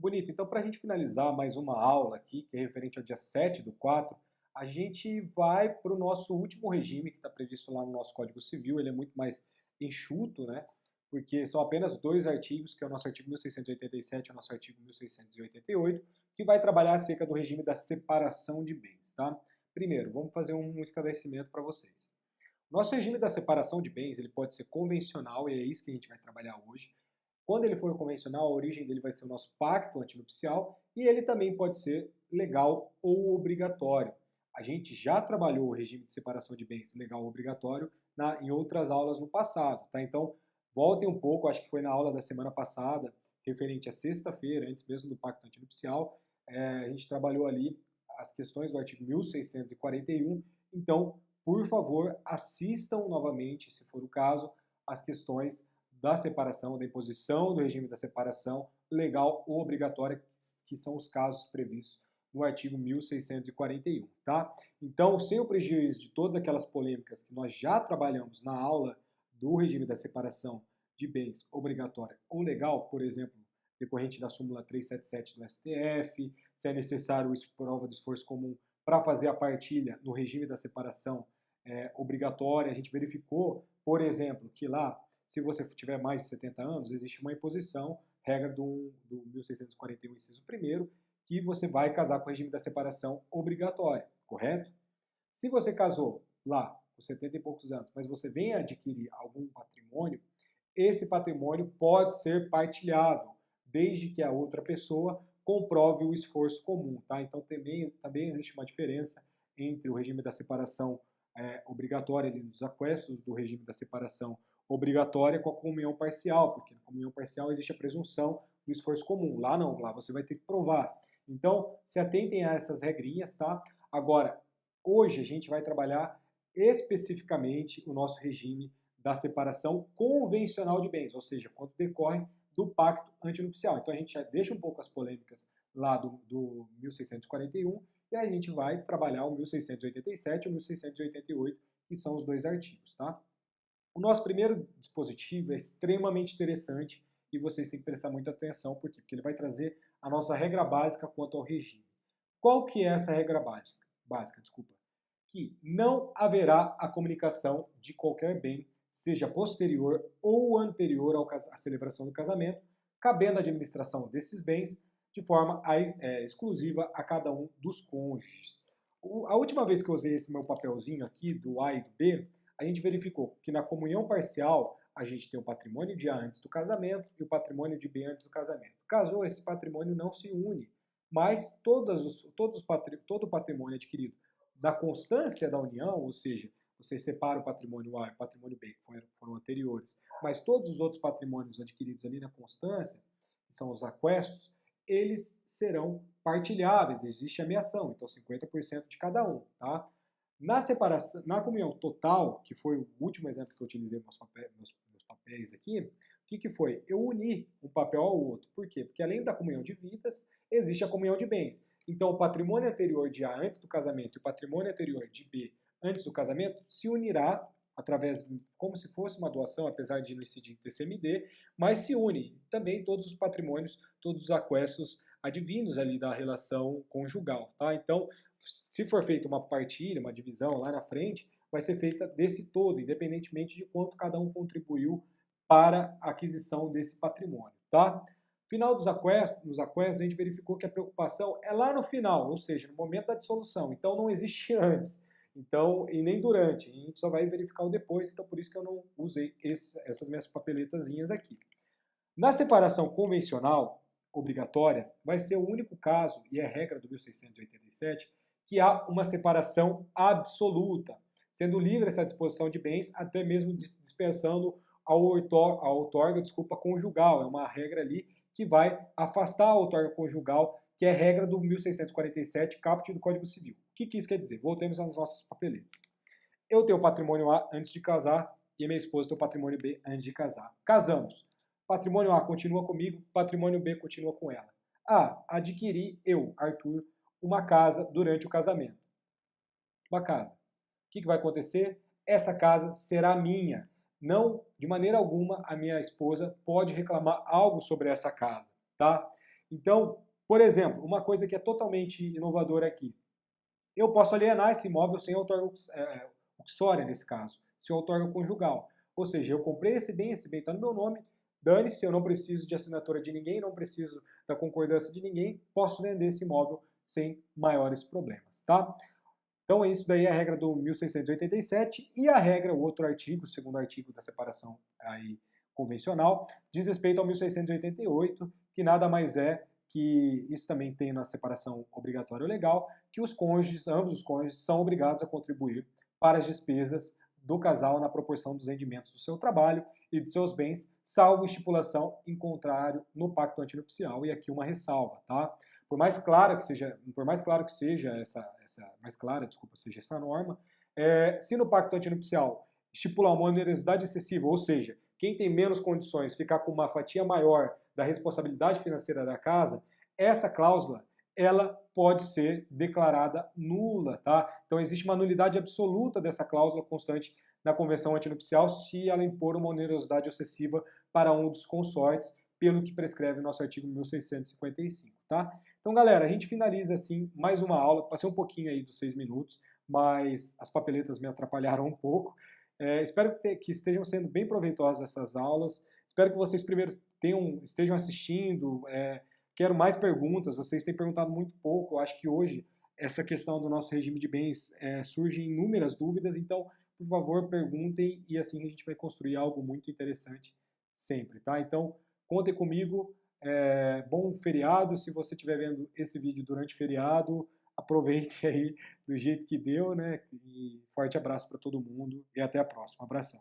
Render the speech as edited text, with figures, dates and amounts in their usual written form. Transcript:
Bonito, então para a gente finalizar mais uma aula aqui, que é referente ao dia 7/4, a gente vai para o nosso último regime, que está previsto lá no nosso Código Civil. Ele é muito mais enxuto, né? Porque são apenas dois artigos, que é o nosso artigo 1687 e o nosso artigo 1688, que vai trabalhar acerca do regime da separação de bens, tá? Primeiro, vamos fazer um esclarecimento para vocês. Nosso regime da separação de bens, ele pode ser convencional, e é isso que a gente vai trabalhar hoje. Quando ele for convencional, a origem dele vai ser o nosso pacto antinupcial, e ele também pode ser legal ou obrigatório. A gente já trabalhou o regime de separação de bens legal ou obrigatório em outras aulas no passado, tá? Então, voltem um pouco, acho que foi na aula da semana passada, referente à sexta-feira, antes mesmo do pacto antinupcial, a gente trabalhou ali as questões do artigo 1641, então, por favor, assistam novamente, se for o caso, as questões da separação, da imposição do regime da separação legal ou obrigatória, que são os casos previstos no artigo 1641, tá? Então, sem o prejuízo de todas aquelas polêmicas que nós já trabalhamos na aula do regime da separação de bens obrigatória ou legal, por exemplo, decorrente da súmula 377 do STF, se é necessário prova de esforço comum para fazer a partilha no regime da separação obrigatória. A gente verificou, por exemplo, que lá, se você tiver mais de 70 anos, existe uma imposição, regra do 1641, inciso 1º, que você vai casar com o regime da separação obrigatória, correto? Se você casou lá com 70 e poucos anos, mas você vem adquirir algum patrimônio, esse patrimônio pode ser partilhável, desde que a outra pessoa comprove o esforço comum, tá? Então também existe uma diferença entre o regime da separação obrigatória, ali, nos aquestos do regime da separação obrigatória com a comunhão parcial, porque na comunhão parcial existe a presunção do esforço comum. Lá não, lá você vai ter que provar. Então, se atentem a essas regrinhas, tá? Agora, hoje a gente vai trabalhar especificamente o nosso regime da separação convencional de bens, ou seja, quando decorre do pacto antinupcial. Então a gente já deixa um pouco as polêmicas lá do 1641 e a gente vai trabalhar o 1687 e o 1688, que são os dois artigos, tá? O nosso primeiro dispositivo é extremamente interessante e vocês têm que prestar muita atenção, por quê? Porque ele vai trazer a nossa regra básica quanto ao regime. Qual que é essa regra básica, desculpa? Que não haverá a comunicação de qualquer bem, seja posterior ou anterior à celebração do casamento, cabendo a administração desses bens de forma exclusiva a cada um dos cônjuges. A última vez que eu usei esse meu papelzinho aqui, do A e do B, a gente verificou que na comunhão parcial a gente tem o patrimônio de A antes do casamento e o patrimônio de B antes do casamento. Casou, esse patrimônio não se une, mas todo o patrimônio adquirido da constância da união, ou seja, você separa o patrimônio A e o patrimônio B, que foram anteriores, mas todos os outros patrimônios adquiridos ali na constância, que são os aquestos, eles serão partilháveis, existe ameação, então 50% de cada um, tá? Na separação, na comunhão total, que foi o último exemplo que eu utilizei nos meus papéis aqui, o que foi? Eu uni um papel ao outro. Por quê? Porque além da comunhão de vidas, existe a comunhão de bens. Então, o patrimônio anterior de A antes do casamento e o patrimônio anterior de B antes do casamento se unirá através, como se fosse uma doação, apesar de não incidir em TCMD, mas se une também todos os patrimônios, todos os aquestos advindos ali da relação conjugal, tá? Então, se for feita uma partilha, uma divisão lá na frente, vai ser feita desse todo, independentemente de quanto cada um contribuiu para a aquisição desse patrimônio, tá? Final dos aquestos, nos aquestos, a gente verificou que a preocupação é lá no final, ou seja, no momento da dissolução, então não existe antes, então, e nem durante, a gente só vai verificar o depois, então por isso que eu não usei essas minhas papeletazinhas aqui. Na separação convencional, obrigatória, vai ser o único caso, e é regra do 1687, que há uma separação absoluta, sendo livre essa disposição de bens, até mesmo dispensando a outorga conjugal. É uma regra ali que vai afastar a outorga conjugal, que é regra do 1647, caput do Código Civil. O que isso quer dizer? Voltemos às nossas papeletas. Eu tenho o patrimônio A antes de casar e minha esposa tem o patrimônio B antes de casar. Casamos. Patrimônio A continua comigo, patrimônio B continua com ela. A, adquiri, eu, Arthur, uma casa durante o casamento. Uma casa. O que vai acontecer? Essa casa será minha. Não, de maneira alguma, a minha esposa pode reclamar algo sobre essa casa, tá? Então, por exemplo, uma coisa que é totalmente inovadora aqui, eu posso alienar esse imóvel sem outorga uxória, nesse caso, sem outorga conjugal. Ou seja, eu comprei esse bem está no meu nome, dane-se, eu não preciso de assinatura de ninguém, não preciso da concordância de ninguém, posso vender esse imóvel sem maiores problemas, tá? Então, isso daí é a regra do 1687 e a regra, o outro artigo, o segundo artigo da separação aí convencional, diz respeito ao 1688, que nada mais é que, isso também tem na separação obrigatória legal, que os cônjuges, ambos os cônjuges, são obrigados a contribuir para as despesas do casal na proporção dos rendimentos do seu trabalho e de seus bens, salvo estipulação em contrário no pacto antinupcial. E aqui uma ressalva, tá? Por mais claro que seja essa norma, se no pacto antinupcial estipular uma onerosidade excessiva, ou seja, quem tem menos condições ficar com uma fatia maior da responsabilidade financeira da casa, essa cláusula ela pode ser declarada nula, tá? Então existe uma nulidade absoluta dessa cláusula constante na convenção antinupcial se ela impor uma onerosidade excessiva para um dos consortes, pelo que prescreve o nosso artigo 1655, tá? Então, galera, a gente finaliza assim mais uma aula. Passei um pouquinho aí dos 6 minutos, mas as papeletas me atrapalharam um pouco. Espero que estejam sendo bem proveitosas essas aulas. Espero que vocês primeiro estejam assistindo. Quero mais perguntas. Vocês têm perguntado muito pouco. Eu acho que hoje essa questão do nosso regime de bens surge inúmeras dúvidas. Então, por favor, perguntem e assim a gente vai construir algo muito interessante sempre, tá? Então, contem comigo. Bom feriado, se você estiver vendo esse vídeo durante feriado, aproveite aí do jeito que deu, né? E forte abraço para todo mundo e até a próxima. Abração.